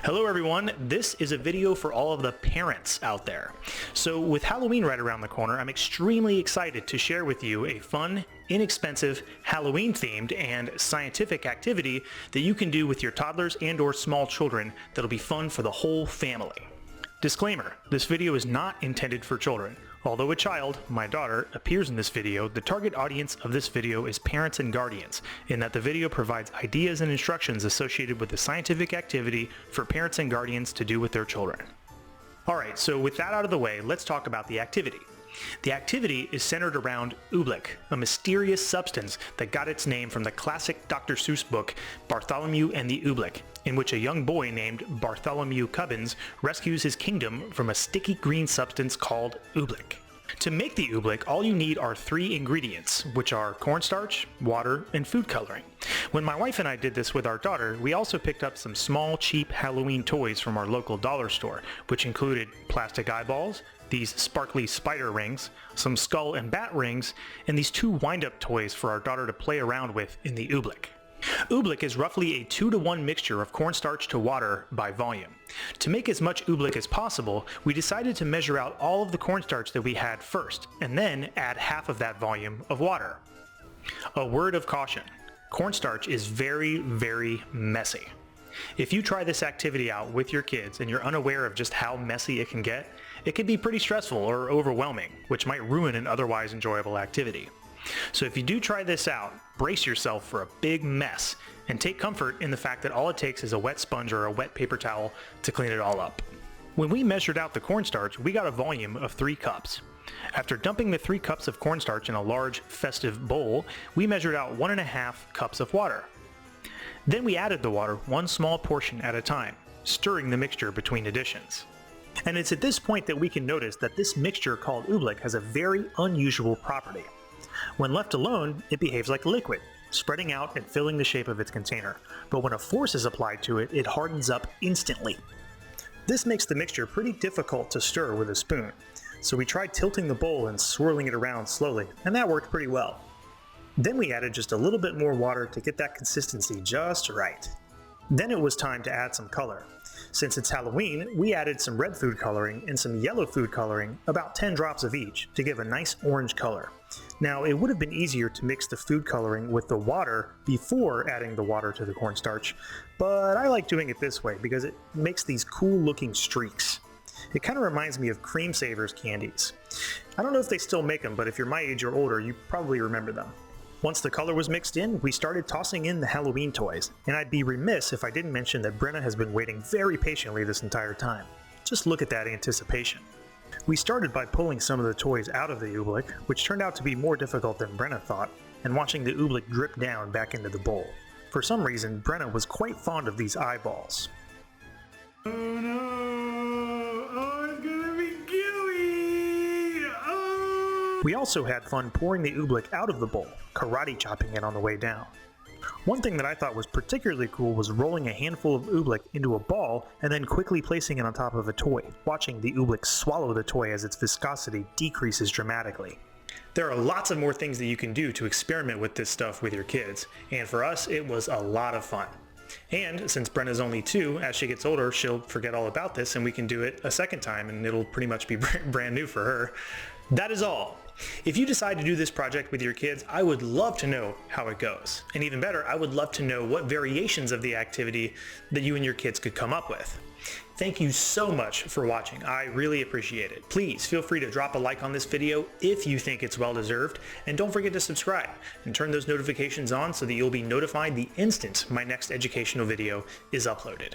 Hello everyone, this is a video for all of the parents out there. So with Halloween right around the corner, I'm extremely excited to share with you a fun, inexpensive, Halloween-themed and scientific activity that you can do with your toddlers and or small children that'll be fun for the whole family. Disclaimer, this video is not intended for children. Although a child, my daughter, appears in this video, the target audience of this video is parents and guardians, in that the video provides ideas and instructions associated with the scientific activity for parents and guardians to do with their children. Alright, so with that out of the way, let's talk about the activity. The activity is centered around Oobleck, a mysterious substance that got its name from the classic Dr. Seuss book Bartholomew and the Oobleck, in which a young boy named Bartholomew Cubbins rescues his kingdom from a sticky green substance called Oobleck. To make the Oobleck, all you need are three ingredients, which are cornstarch, water, and food coloring. When my wife and I did this with our daughter, we also picked up some small, cheap Halloween toys from our local dollar store, which included plastic eyeballs, these sparkly spider rings, some skull and bat rings, and these two wind-up toys for our daughter to play around with in the Oobleck. Oobleck is roughly a 2-to-1 mixture of cornstarch to water by volume. To make as much Oobleck as possible, we decided to measure out all of the cornstarch that we had first, and then add half of that volume of water. A word of caution, cornstarch is very, very messy. If you try this activity out with your kids and you're unaware of just how messy it can get, it can be pretty stressful or overwhelming, which might ruin an otherwise enjoyable activity. So if you do try this out, brace yourself for a big mess and take comfort in the fact that all it takes is a wet sponge or a wet paper towel to clean it all up. When we measured out the cornstarch, we got a volume of 3 cups. After dumping the 3 cups of cornstarch in a large festive bowl, we measured out 1.5 cups of water. Then we added the water one small portion at a time, stirring the mixture between additions. And it's at this point that we can notice that this mixture called Oobleck has a very unusual property. When left alone, it behaves like a liquid, spreading out and filling the shape of its container, but when a force is applied to it, it hardens up instantly. This makes the mixture pretty difficult to stir with a spoon, so we tried tilting the bowl and swirling it around slowly, and that worked pretty well. Then we added just a little bit more water to get that consistency just right. Then it was time to add some color. Since it's Halloween, we added some red food coloring and some yellow food coloring, about 10 drops of each, to give a nice orange color. Now, it would have been easier to mix the food coloring with the water before adding the water to the cornstarch, but I like doing it this way because it makes these cool looking streaks. It kind of reminds me of Cream Savers candies. I don't know if they still make them, but if you're my age or older, you probably remember them. Once the color was mixed in, we started tossing in the Halloween toys, and I'd be remiss if I didn't mention that Brenna has been waiting very patiently this entire time. Just look at that anticipation. We started by pulling some of the toys out of the Oobleck, which turned out to be more difficult than Brenna thought, and watching the Oobleck drip down back into the bowl. For some reason, Brenna was quite fond of these eyeballs. Oh no! Oh, it's gonna be gooey! Oh! We also had fun pouring the Oobleck out of the bowl, karate chopping it on the way down. One thing that I thought was particularly cool was rolling a handful of Oobleck into a ball and then quickly placing it on top of a toy, watching the Oobleck swallow the toy as its viscosity decreases dramatically. There are lots of more things that you can do to experiment with this stuff with your kids, and for us it was a lot of fun. And since Brenna's only 2, as she gets older she'll forget all about this and we can do it a second time and it'll pretty much be brand new for her. That is all. If you decide to do this project with your kids, I would love to know how it goes. And even better, I would love to know what variations of the activity that you and your kids could come up with. Thank you so much for watching. I really appreciate it. Please feel free to drop a like on this video if you think it's well deserved, and don't forget to subscribe and turn those notifications on so that you'll be notified the instant my next educational video is uploaded.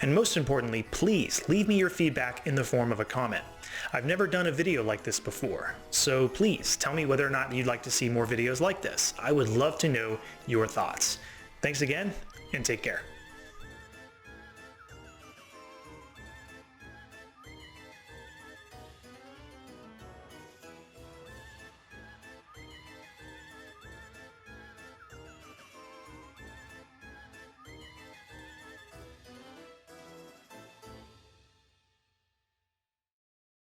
And most importantly, please leave me your feedback in the form of a comment. I've never done a video like this before, so please tell me whether or not you'd like to see more videos like this. I would love to know your thoughts. Thanks again, and take care.